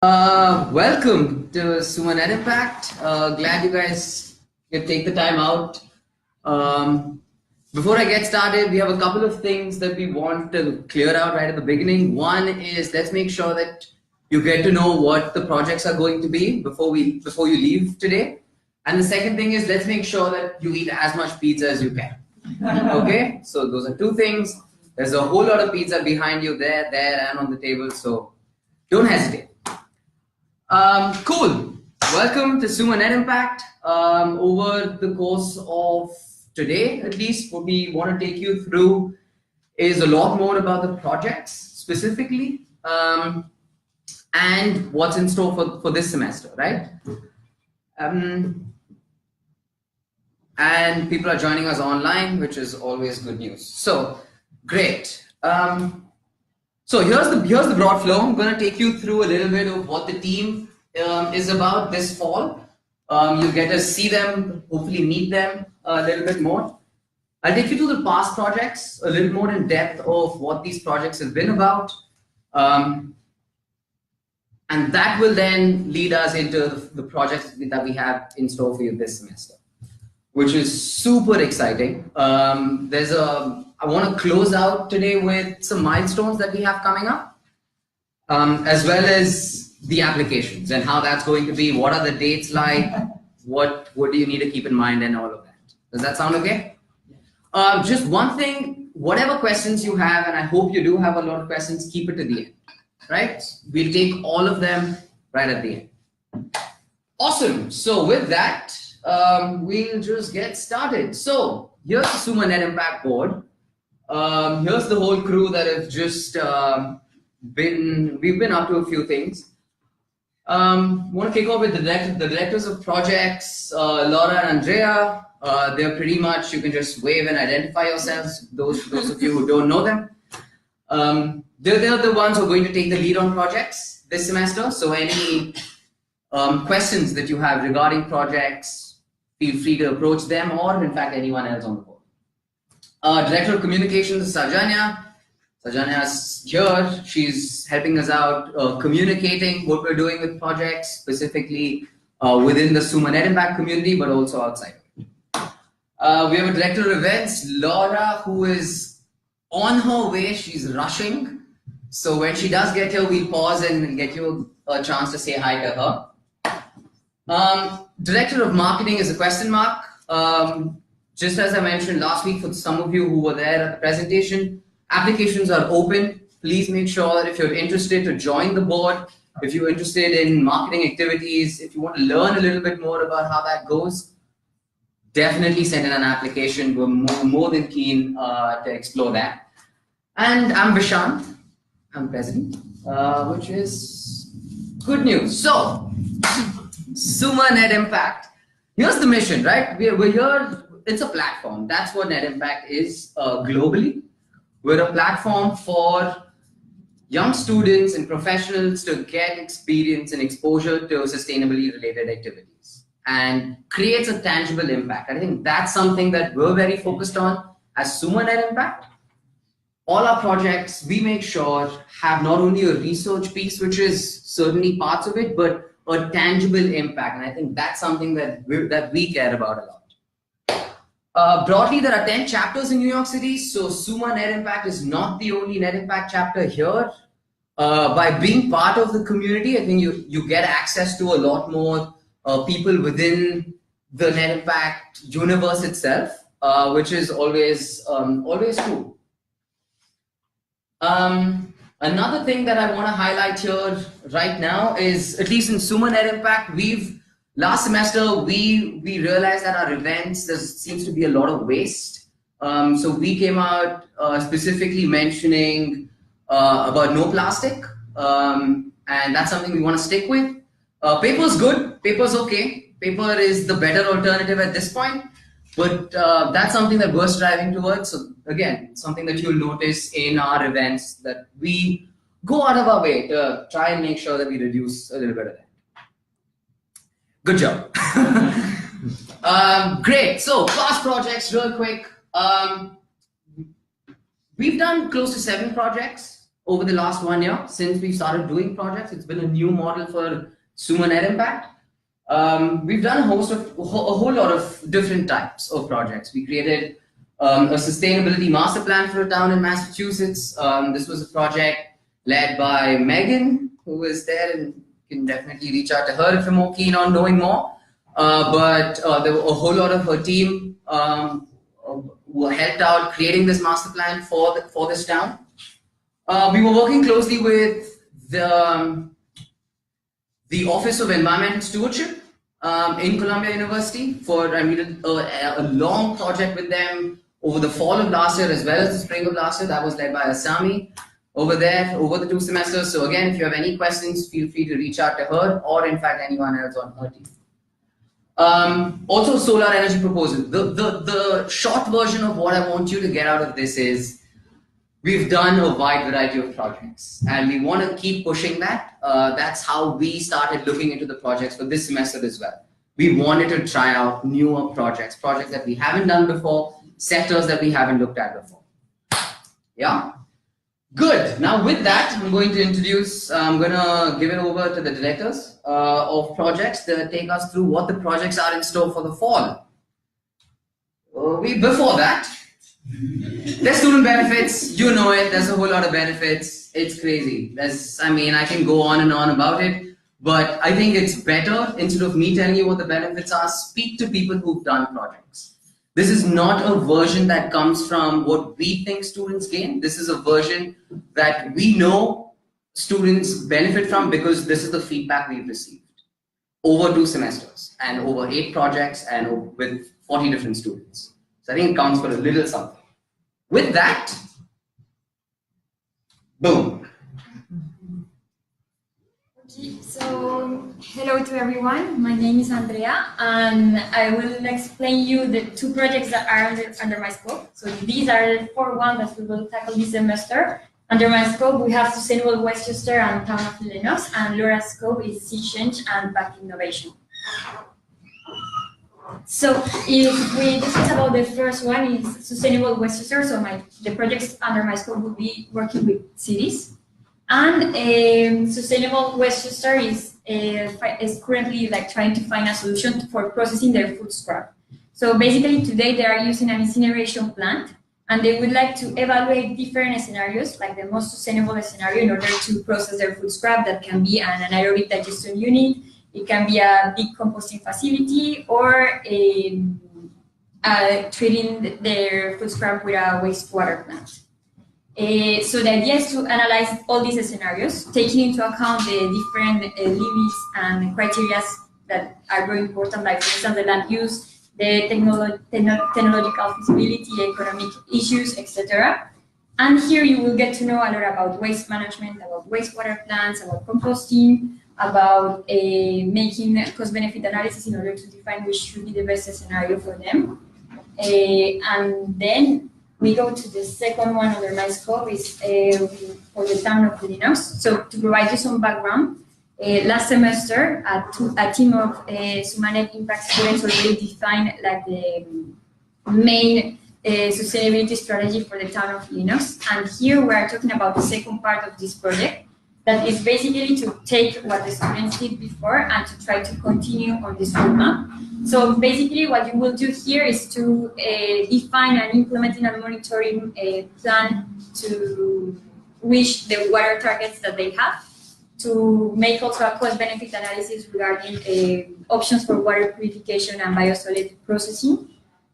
Welcome to SUMA Net Impact. Glad you guys could take the time out. Before I get started, we have a couple of things that we want to clear out right at the beginning. One is let's make sure that you get to know what the projects are going to be before you leave today. And the second thing is let's make sure that you eat as much pizza as you can. Okay, so those are two things. There's a whole lot of pizza behind you there, and on the table, so don't hesitate. Cool. Welcome to SUMA Net Impact. Over the course of today, at least, what we want to take you through is a lot more about the projects specifically and what's in store for this semester, right? And people are joining us online, which is always good news. So, great. So here's the broad flow. I'm going to take you through a little bit of what the team is about this fall. You'll get to see them, hopefully meet them a little bit more. I'll take you through the past projects, a little more in depth of what these projects have been about. And that will then lead us into the projects that we have in store for you this semester, which is super exciting. I want to close out today with some milestones that we have coming up, as well as the applications and how that's going to be. What are the dates like? What do you need to keep in mind and all of that? Does that sound okay? Just one thing, whatever questions you have, and I hope you do have a lot of questions, keep it to the end, right? We'll take all of them right at the end. Awesome. So with that, we'll just get started. So here's the SUMA Net Impact board. Here's the whole crew that have just we've been up to a few things. Want to kick off with the directors of projects, Laura and Andrea. They're pretty much, you can just wave and identify yourselves, those of you who don't know them. They're the ones who are going to take the lead on projects this semester. So any questions that you have regarding projects, feel free to approach them or in fact anyone else on the board. Director of Communications is Sajanya. Sajanya's here. She's helping us out communicating what we're doing with projects, specifically within the SUMA Net Impact community, but also outside of it. We have a Director of Events, Laura, who is on her way. She's rushing. So when she does get here, we'll pause and get you a chance to say hi to her. Director of Marketing is a question mark. Just as I mentioned last week, for some of you who were there at the presentation, applications are open. Please make sure that if you're interested to join the board, if you're interested in marketing activities, if you want to learn a little bit more about how that goes, definitely send in an application. We're more than keen to explore that. And I'm Vishant. I'm president, which is good news. So, SUMA Net Impact. Here's the mission, right? We're here. It's a platform. That's what Net Impact is globally. We're a platform for young students and professionals to get experience and exposure to sustainably related activities and creates a tangible impact. I think that's something that we're very focused on as SUMA Net Impact. All our projects, we make sure have not only a research piece, which is certainly parts of it, but a tangible impact. And I think that's something that we care about a lot. Broadly, there are 10 chapters in New York City, so SUMA Net Impact is not the only Net Impact chapter here. By being part of the community, I think you get access to a lot more people within the Net Impact universe itself, which is always cool. Another thing that I want to highlight here right now is, at least in SUMA Net Impact, last semester, we realized that our events, there seems to be a lot of waste. So we came out specifically mentioning about no plastic. And that's something we want to stick with. Paper's good, paper's okay. Paper is the better alternative at this point. But that's something that we're striving towards. So again, something that you'll notice in our events, that we go out of our way to try and make sure that we reduce a little bit of that. Good job. Great. So past projects, real quick. We've done close to 7 projects over the last 1 year since we started doing projects. It's been a new model for SUMA Net Impact. We've done a whole lot of different types of projects. We created a sustainability master plan for a town in Massachusetts. This was a project led by Megan, who is there, and you can definitely reach out to her if you're more keen on knowing more. But there were a whole lot of her team who helped out creating this master plan for this town. We were working closely with the Office of Environmental Stewardship in Columbia University. We did a long project with them over the fall of last year as well as the spring of last year. That was led by Asami over there over the 2 semesters. So again, if you have any questions, feel free to reach out to her or in fact anyone else on her team. Also solar energy proposal. The short version of what I want you to get out of this is we've done a wide variety of projects and we want to keep pushing that. That's how we started looking into the projects for this semester as well. We wanted to try out newer projects that we haven't done before, sectors that we haven't looked at before. Yeah? Good. Now with that, I'm going to give it over to the directors of projects to take us through what the projects are in store for the fall. Before that, there's student benefits, you know it, there's a whole lot of benefits, it's crazy. I can go on and on about it, but I think it's better, instead of me telling you what the benefits are, speak to people who've done projects. This is not a version that comes from what we think students gain. This is a version that we know students benefit from because this is the feedback we've received over 2 semesters and over 8 projects and with 40 different students. So I think it counts for a little something. With that, boom. Okay, so hello to everyone. My name is Andrea, and I will explain you the 2 projects that are under my scope. So these are the 4 ones that we will tackle this semester. Under my scope, we have Sustainable Westchester and Town of Lennox, and Laura's scope is Sea Change and Back Innovation. So if we discuss about the first one, is Sustainable Westchester. So the projects under my scope will be working with cities. And Sustainable Westchester is currently trying to find a solution for processing their food scrap. So basically today they are using an incineration plant and they would like to evaluate different scenarios, like the most sustainable scenario in order to process their food scrap. That can be an anaerobic digestion unit, it can be a big composting facility, or treating their food scrap with a wastewater plant. So the idea is to analyze all these scenarios, taking into account the different limits and criteria that are very important, like for instance, the land use, the technological feasibility, economic issues, etc. And here you will get to know a lot about waste management, about wastewater plants, about composting, about making cost-benefit analysis in order to define which should be the best scenario for them. And then we go to the second one under my scope, is for the town of Lennox. So to provide you some background, last semester, a team of SUMA Net Impact students already defined the main sustainability strategy for the town of Lennox. And here we are talking about the second part of this project, that is basically to take what the students did before and to try to continue on this roadmap. So basically what you will do here is to define and implementing a monitoring plan to reach the water targets that they have, to make also a cost-benefit analysis regarding options for water purification and biosolid processing.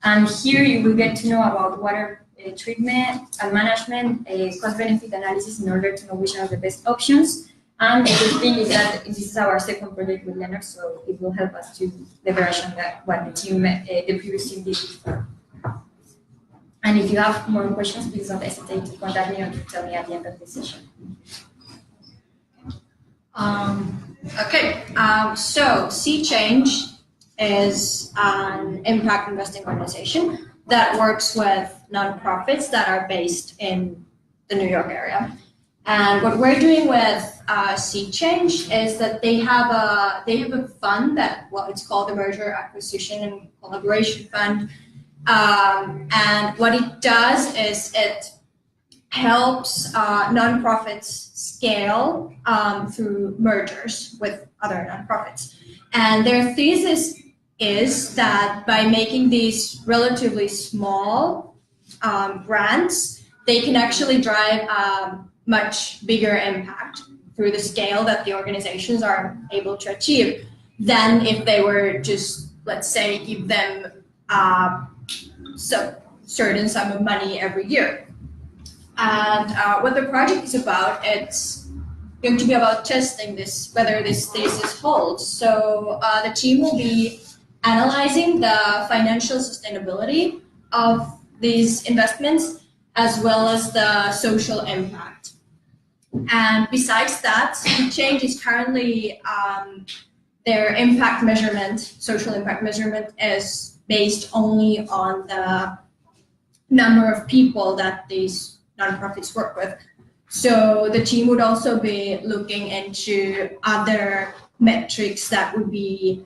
And here you will get to know about water treatment and management, cost-benefit analysis in order to know which are the best options. And the good thing is that this is our second project with Lennox, so it will help us to leverage on what the previous team did before. And if you have more questions, please don't hesitate to contact me or to tell me at the end of the session. So Sea Change is an impact investing organization that works with nonprofits that are based in the New York area. And what we're doing with Sea Change is that they have a fund that, well, it's called the Merger, Acquisition, and Collaboration Fund. And what it does is it helps nonprofits scale through mergers with other nonprofits. And their thesis is that by making these relatively small grants, they can actually drive a much bigger impact through the scale that the organizations are able to achieve than if they were just, let's say, give them some certain sum of money every year. And what the project is about, it's going to be about testing this, whether this thesis holds. So the team will be analyzing the financial sustainability of these investments as well as the social impact. And besides that, Change is currently their impact measurement, social impact measurement, is based only on the number of people that these nonprofits work with. So the team would also be looking into other metrics that would be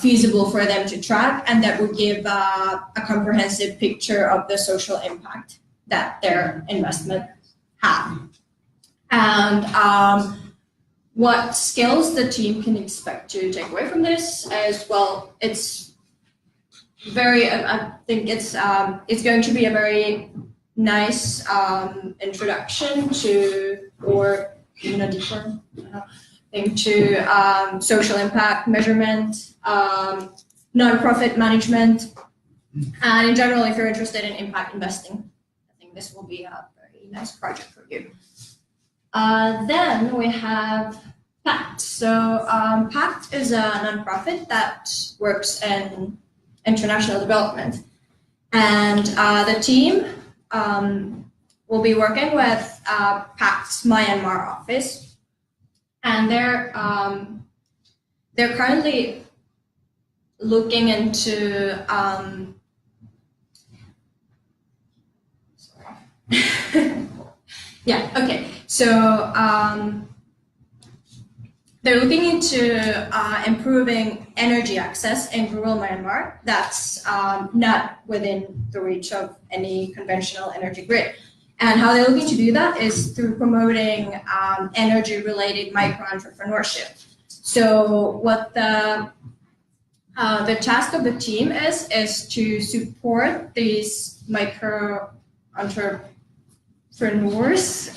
feasible for them to track and that would give a comprehensive picture of the social impact that their investment have. And what skills the team can expect to take away from this is, well, it's very, I think it's going to be a very nice introduction to, or even a deeper thing to social impact measurement, nonprofit management, and in general, if you're interested in impact investing, I think this will be a very nice project for you. Then we have PACT. So PACT is a nonprofit that works in international development. And the team will be working with PACT's Myanmar office. And they're currently looking into yeah, okay. So they're looking into improving energy access in rural Myanmar that's not within the reach of any conventional energy grid. And how they're looking to do that is through promoting energy-related micro-entrepreneurship. So what the task of the team is to support these micro-entrepreneurs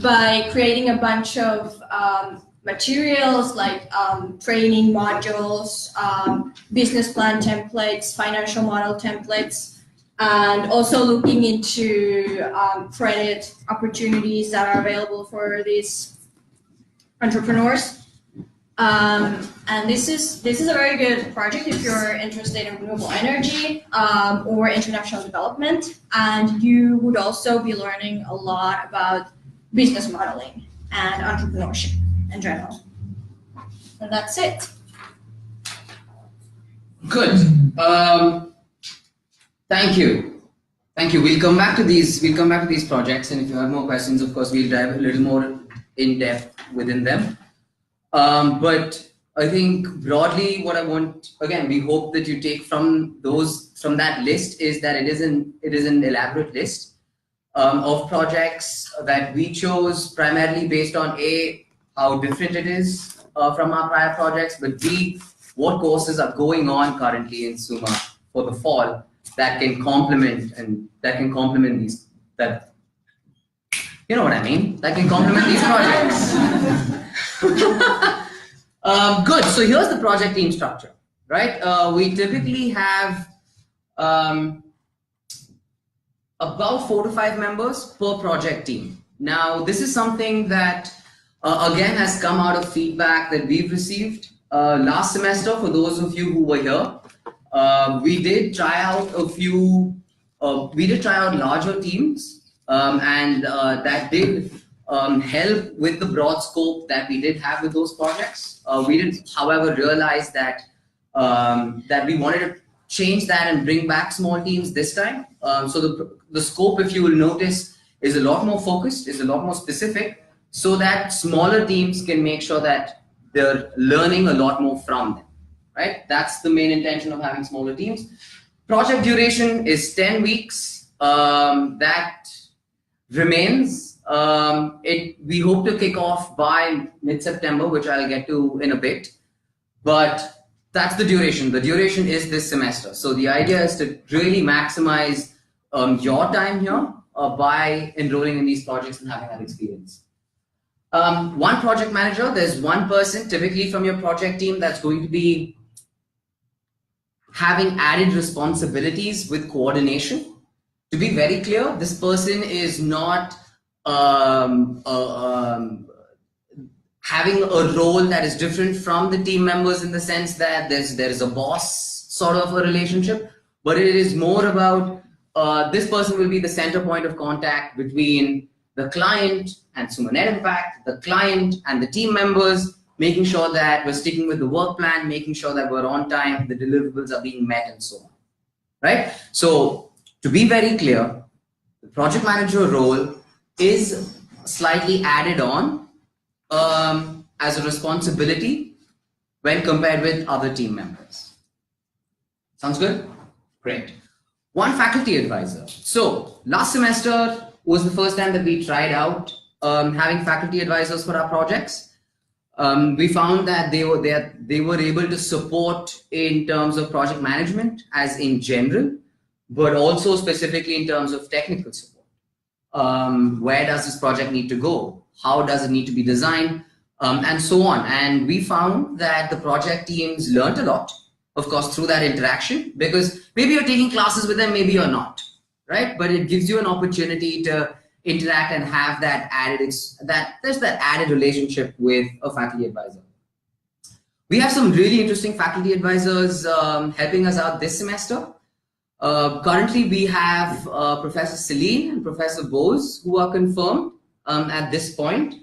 by creating a bunch of materials like training modules, business plan templates, financial model templates, and also looking into credit opportunities that are available for these entrepreneurs. And this is a very good project if you're interested in renewable energy or international development, and you would also be learning a lot about business modeling and entrepreneurship in general. And that's it. Good. Thank you. Thank you. We'll come back to these projects, and if you have more questions, of course, we'll dive a little more in depth within them. But I think broadly, what I want, again, we hope that you take from that list is that it is an elaborate list of projects that we chose primarily based on A, how different it is from our prior projects, but B, what courses are going on currently in SUMA for the fall that can complement these, that, you know what I mean, that can complement these projects. Good. So here's the project team structure, right? We typically have about 4 to 5 members per project team. Now, this is something that again has come out of feedback that we've received last semester. For those of you who were here, we did try out larger teams, and that did help with the broad scope that we did have with those projects. We did, however, realize that we wanted to change that and bring back small teams this time. So the scope, if you will notice, is a lot more focused, is a lot more specific, so that smaller teams can make sure that they're learning a lot more from them, right? That's the main intention of having smaller teams. Project duration is 10 weeks. That remains. We hope to kick off by mid-September, which I'll get to in a bit. But that's the duration. The duration is this semester. So the idea is to really maximize your time here by enrolling in these projects and having that experience. One project manager, there's one person typically from your project team that's going to be having added responsibilities with coordination. To be very clear, this person is not having a role that is different from the team members in the sense that there's a boss sort of a relationship, but it is more about this person will be the center point of contact between the client and SUMA Net Impact, the client and the team members, making sure that we're sticking with the work plan, making sure that we're on time, the deliverables are being met, and so on. Right? So to be very clear, the project manager role is slightly added on as a responsibility when compared with other team members. Sounds good? Great. One faculty advisor. So last semester was the first time that we tried out having faculty advisors for our projects. We found that they were able to support in terms of project management as in general, but also specifically in terms of technical support. Where does this project need to go? How does it need to be designed? And so on. And we found that the project teams learned a lot, of course, through that interaction, because maybe you're taking classes with them, maybe you're not, right? But it gives you an opportunity to interact and have that added relationship with a faculty advisor. We have some really interesting faculty advisors helping us out this semester. Currently, we have Professor Celine and Professor Bose who are confirmed at this point.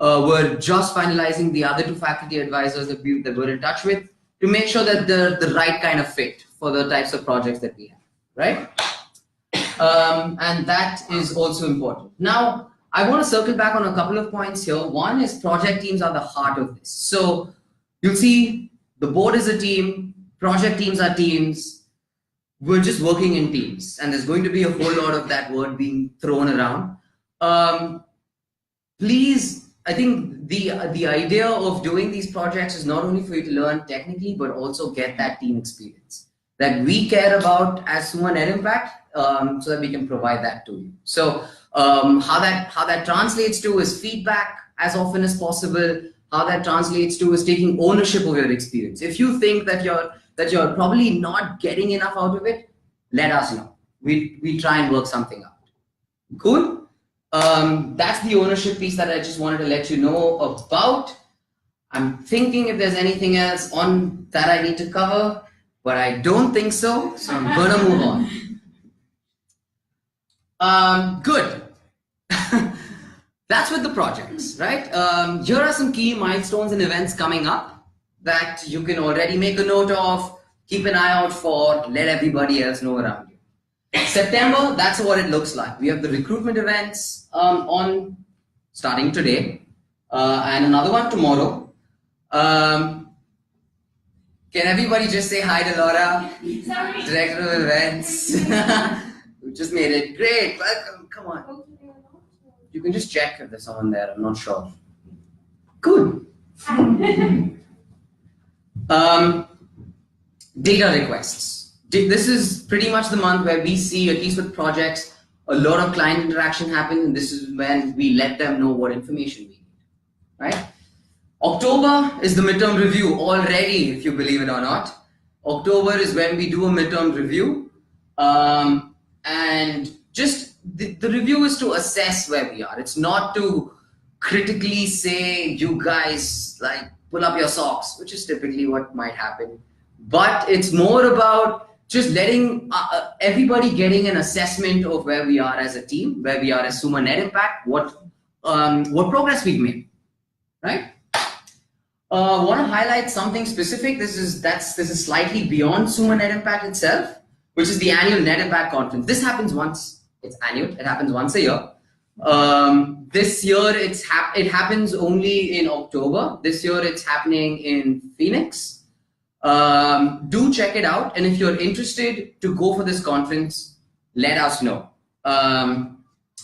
We're just finalizing the other two faculty advisors that we're in touch with to make sure that they're the right kind of fit for the types of projects that we have, right? And that is also important. Now, I want to circle back on a couple of points here. One is project teams are the heart of this. So you'll see the board is a team, project teams are teams. We're just working in teams, and there's going to be a whole lot of that word being thrown around. Please, I think the idea of doing these projects is not only for you to learn technically, but also get that team experience that we care about as SUMA Net Impact, so that we can provide that to you. So how that translates to is feedback as often as possible. How that translates to is taking ownership of your experience. If you think that you're probably not getting enough out of it, let us know. We try and work something out. Cool? That's the ownership piece that I just wanted to let you know about. I'm thinking if there's anything else on that I need to cover, but I don't think so. So I'm gonna move on. Good. That's with the projects, right? Here are some key milestones and events coming up that you can already make a note of, keep an eye out for, let everybody else know around you. September, that's what it looks like. We have the recruitment events on starting today, and another one tomorrow. Can everybody just say hi to Laura, Sorry. Director of Events? We just made it. Great, welcome, come on. You can just check if there's someone there, I'm not sure. Good. Data requests. This is pretty much the month where we see, at least with projects, a lot of client interaction happen, and this is when we let them know what information we need, right? October is the midterm review already, if you believe it or not. October is when we do a midterm review, and just the review is to assess where we are. It's not to critically say, you guys, like, pull up your socks, which is typically what might happen. But it's more about just letting everybody getting an assessment of where we are as a team, where we are as SUMA Net Impact, what progress we've made, right? Want to highlight something specific. This is slightly beyond SUMA Net Impact itself, which is the annual Net Impact Conference. This happens once. It's annual. It happens once a year. This year it happens only in October. This year it's happening in Phoenix. Do check it out, and if you're interested to go for this conference, let us know.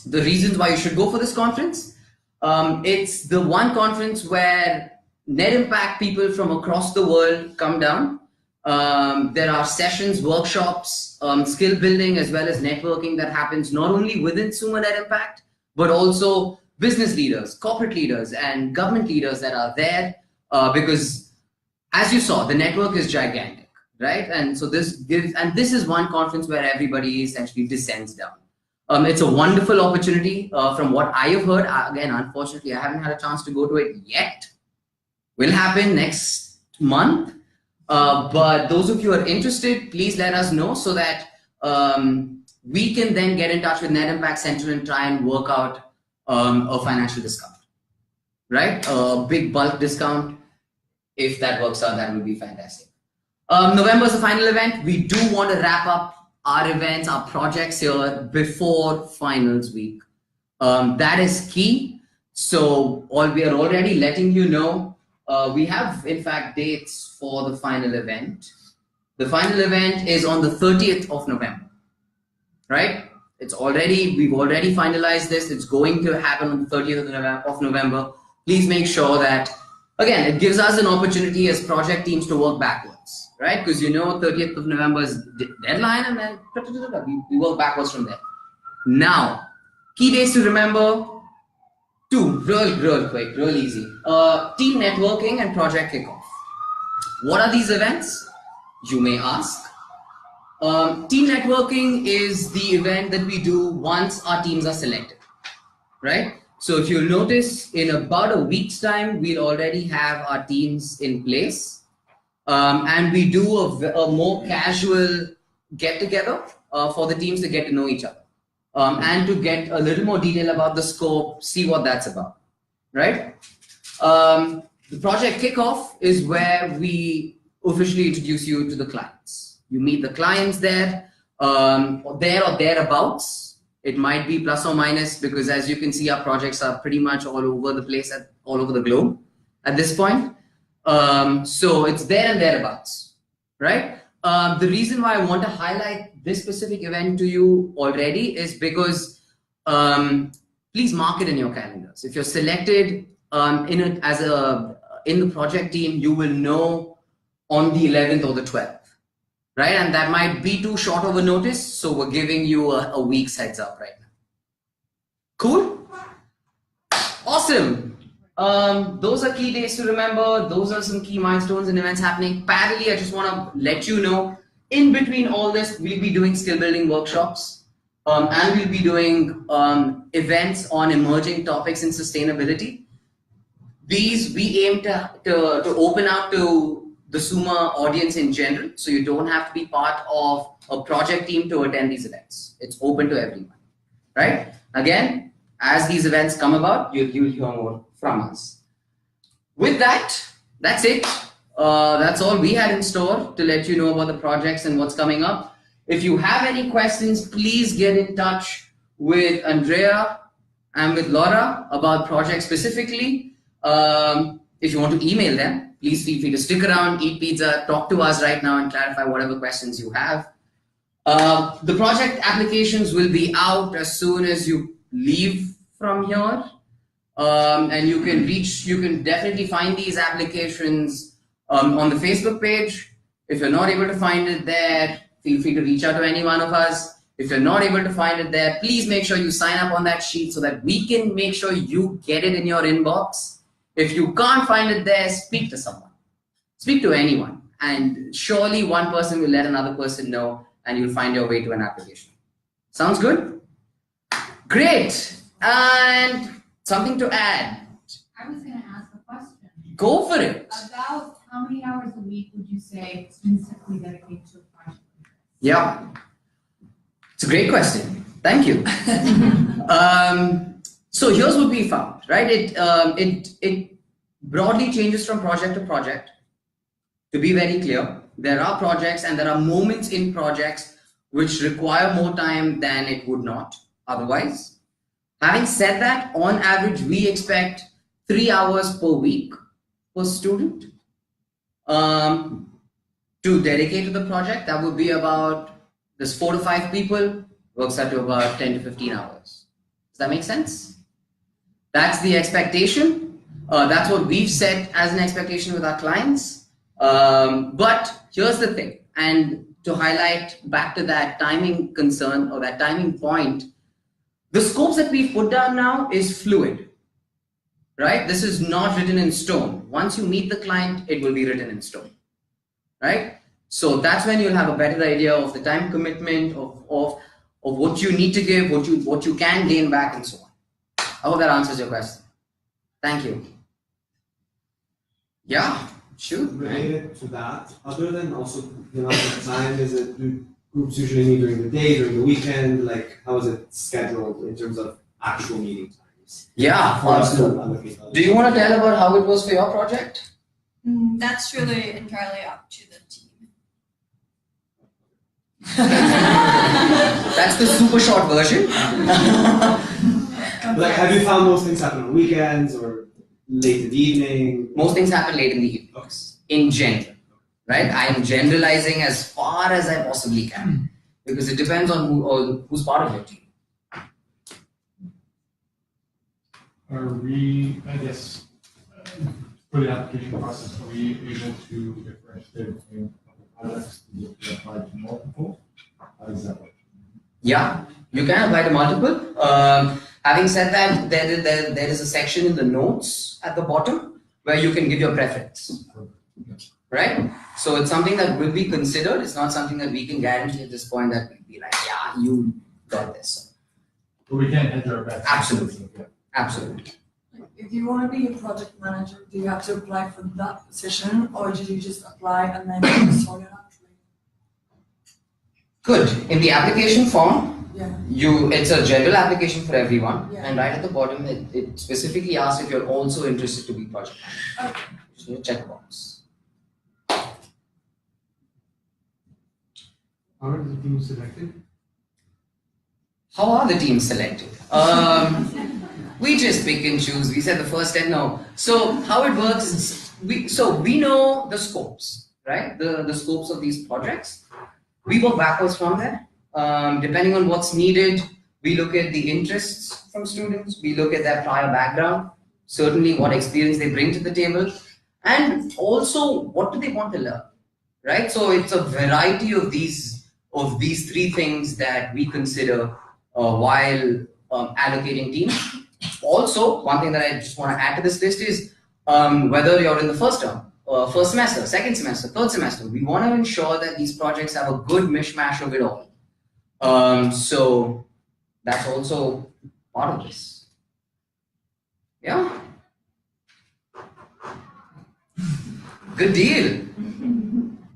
the reasons why you should go for this conference. It's the one conference where net impact people from across the world come down. There are sessions, workshops, skill building, as well as networking that happens not only within SUMA Net Impact, but also business leaders, corporate leaders, and government leaders that are there, because as you saw, the network is gigantic, right? And so this is one conference where everybody essentially descends down. It's a wonderful opportunity. From what I have heard, again, unfortunately, I haven't had a chance to go to it yet. Will happen next month. But those of you who are interested, please let us know so that we can then get in touch with Net Impact Center and try and work out a financial discount, right? A big bulk discount. If that works out, that would be fantastic. November is the final event. We do want to wrap up our events, our projects here before finals week. That is key. So we are already letting you know. We have, in fact, dates for the final event. The final event is on the 30th of November, right? We've already finalized this. It's going to happen on the 30th of November. Please make sure that, again, it gives us an opportunity as project teams to work backwards, right? Because 30th of November is deadline, and then we work backwards from there. Now, key days to remember. 2, real quick, real easy. Team networking and project kickoff. What are these events? You may ask. Team networking is the event that we do once our teams are selected, right? So if you'll notice, in about a week's time, we'll already have our teams in place. And we do a more casual get-together for the teams to get to know each other. And to get a little more detail about the scope, see what that's about, right? The project kickoff is where we officially introduce you to the clients. You meet the clients there, or thereabouts. It might be plus or minus, because as you can see, our projects are pretty much all over the place, all over the globe at this point. So it's there and thereabouts, right? The reason why I want to highlight this specific event to you already is because please mark it in your calendars. If you're selected in the project team, you will know on the 11th or the 12th, right? And that might be too short of a notice, so we're giving you a week's heads up right now. Cool? Awesome. Those are key days to remember. Those are some key milestones and events happening. Parallelly, I just want to let you know, in between all this, we'll be doing skill building workshops, and we'll be doing events on emerging topics in sustainability. These we aim to open out to the SUMA audience in general, so you don't have to be part of a project team to attend these events. It's open to everyone, right? Again, as these events come about, you'll hear more from us. With that, that's it. That's all we had in store to let you know about the projects and what's coming up. If you have any questions, please get in touch with Andrea and with Laura about projects specifically. If you want to email them, please feel free to stick around, eat pizza, talk to us right now and clarify whatever questions you have. The project applications will be out as soon as you leave from here. And you can definitely find these applications on the Facebook page. If you're not able to find it there, feel free to reach out to any one of us. If you're not able to find it there, please make sure you sign up on that sheet so that we can make sure you get it in your inbox. If you can't find it there, speak to someone. Speak to anyone. And surely one person will let another person know and you'll find your way to an application. Sounds good? Great. And something to add. I was going to ask a question. Go for it. About how many hours a week would you say specifically dedicated to a project? Yeah, it's a great question. Thank you. So here's what we found, right? It broadly changes from project to project. To be very clear, there are projects and there are moments in projects which require more time than it would not otherwise. Having said that, on average, we expect 3 hours per week per student to dedicate to the project. That would be about, there's 4 to 5 people, works out to about 10 to 15 hours. Does that make sense? That's the expectation. That's what we've set as an expectation with our clients. But here's the thing, and to highlight back to that timing concern or that timing point, the scopes that we've put down now is fluid, right? This is not written in stone. Once you meet the client, it will be written in stone, right? So that's when you'll have a better idea of the time commitment, of what you need to give, what you can gain back, and so on. I hope that answers your question. Thank you. Yeah, shoot. Related to that, other than also the amount of time, do groups usually meet during the day, during the weekend? Like, how is it scheduled in terms of actual meeting times? Yeah. For us to allocate others. Do you want to tell about how it was for your project? That's really entirely up to the team. That's the super short version. Like, have you found most things happen on weekends or late in the evening? Most things happen late in the evening, Okay. in general, right? I am generalizing as far as I possibly can because it depends on who's part of your team. Are we, I guess, for the application process, are we able to differentiate between products that apply to multiple? How does that work? Yeah, you can apply to multiple. Having said that, there is a section in the notes at the bottom where you can give your preference, right? So it's something that will be considered. It's not something that we can guarantee at this point that we'll be like, yeah, you got this. But we can't enter our best. Absolutely. Absolutely. If you want to be a project manager, do you have to apply for that position, or do you just apply and then you sort it out? Good. In the application form, Yeah. it's a general application for everyone, Yeah. and right at the bottom, it specifically asks if you're also interested to be project manager. Okay. Just need a checkbox. How are the teams selected? How are the teams selected? We just pick and choose. We said the first 10 no. So how it works is we know the scopes, right? The scopes of these projects. We work backwards from there. Depending on what's needed, we look at the interests from students. We look at their prior background, certainly what experience they bring to the table, and also what do they want to learn, right? So it's a variety of these three things that we consider while allocating teams. Also, one thing that I just want to add to this list is whether you're in the first term, first semester, second semester, third semester, we want to ensure that these projects have a good mishmash of it all. So that's also part of this. Yeah. Good deal.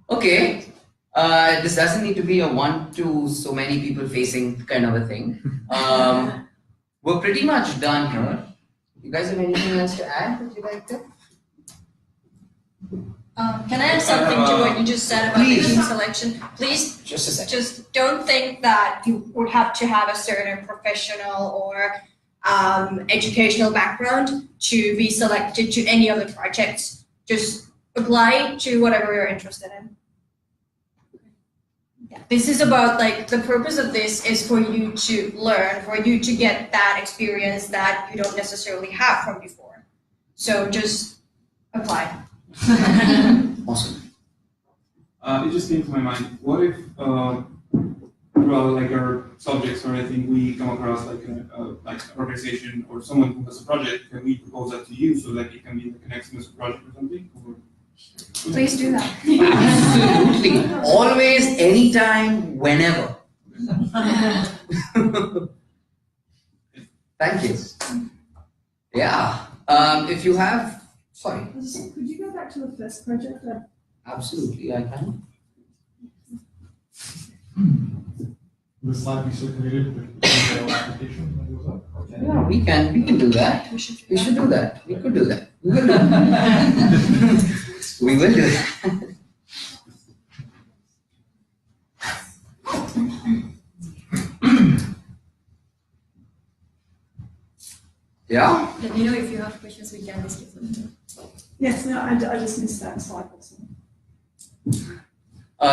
Okay. This doesn't need to be a one to so many people facing kind of a thing. We're pretty much done here. You guys have anything else to add that you'd like to? Can I add something to what you just said about the team selection? Please, Just a second. just don't think that you would have to have a certain professional or educational background to be selected to any of the projects. Just apply to whatever you're interested in. Yeah. This is about, like, the purpose of this is for you to learn, for you to get that experience that you don't necessarily have from before. So just apply. Awesome. It just came to my mind. What if, throughout like our subjects or anything, we come across like an organization or someone who has a project? Can we propose that to you so that it can be like an next semester project or something? Or... Please do that. Absolutely. Always, anytime, whenever. Thank you. Yeah. If you have, sorry. Could you go back to the first project? Absolutely, I can. The slide be circulated with the application that goes up? Yeah, we can do that. We should do that. We could do that. We will do that. We will do that. Yeah. Let me know if you have questions. We can discuss them. Yes, no, I just missed that slide.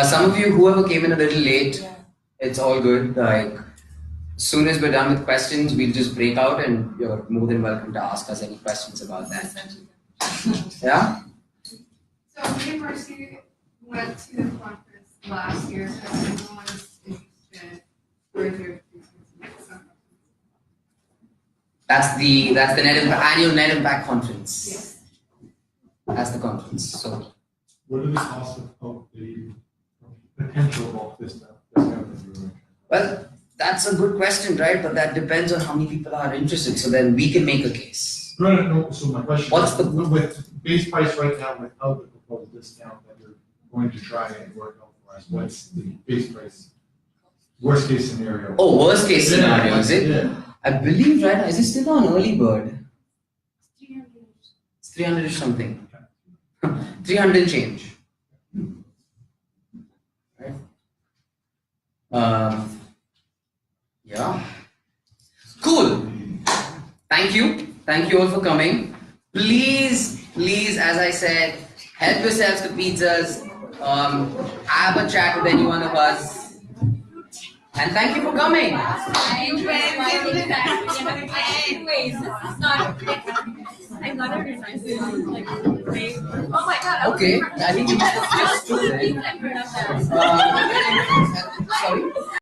Some of you, whoever came in a little late, Yeah. it's all good. Like, As soon as we're done with questions, we'll just break out and you're more than welcome to ask us any questions about that. Yeah? So university went to the conference last year, so everyone is interested further. That's the annual net impact conference. Yes. That's the conference. So What are the costs of the potential of this kind of doing? well, that's a good question, right? But that depends on how many people are interested. So then we can make a case. No. So my question What's is, the- with base price right now, without the proposed discount that you're going to try and work out for us, what's the base price? Worst case scenario. Oh, worst case scenario, is it? Yeah. I believe, right? Is it still on early bird? It's 300 or something. 300 and change. Right? Yeah. Cool. Thank you. Thank you all for coming. Please, as I said, help yourselves to pizzas. Have a chat with any one of us. And thank you for coming. Thank you very much. Anyways, this is not. I'm not a resign. Oh my god. Okay, I think we just do it. I Sorry.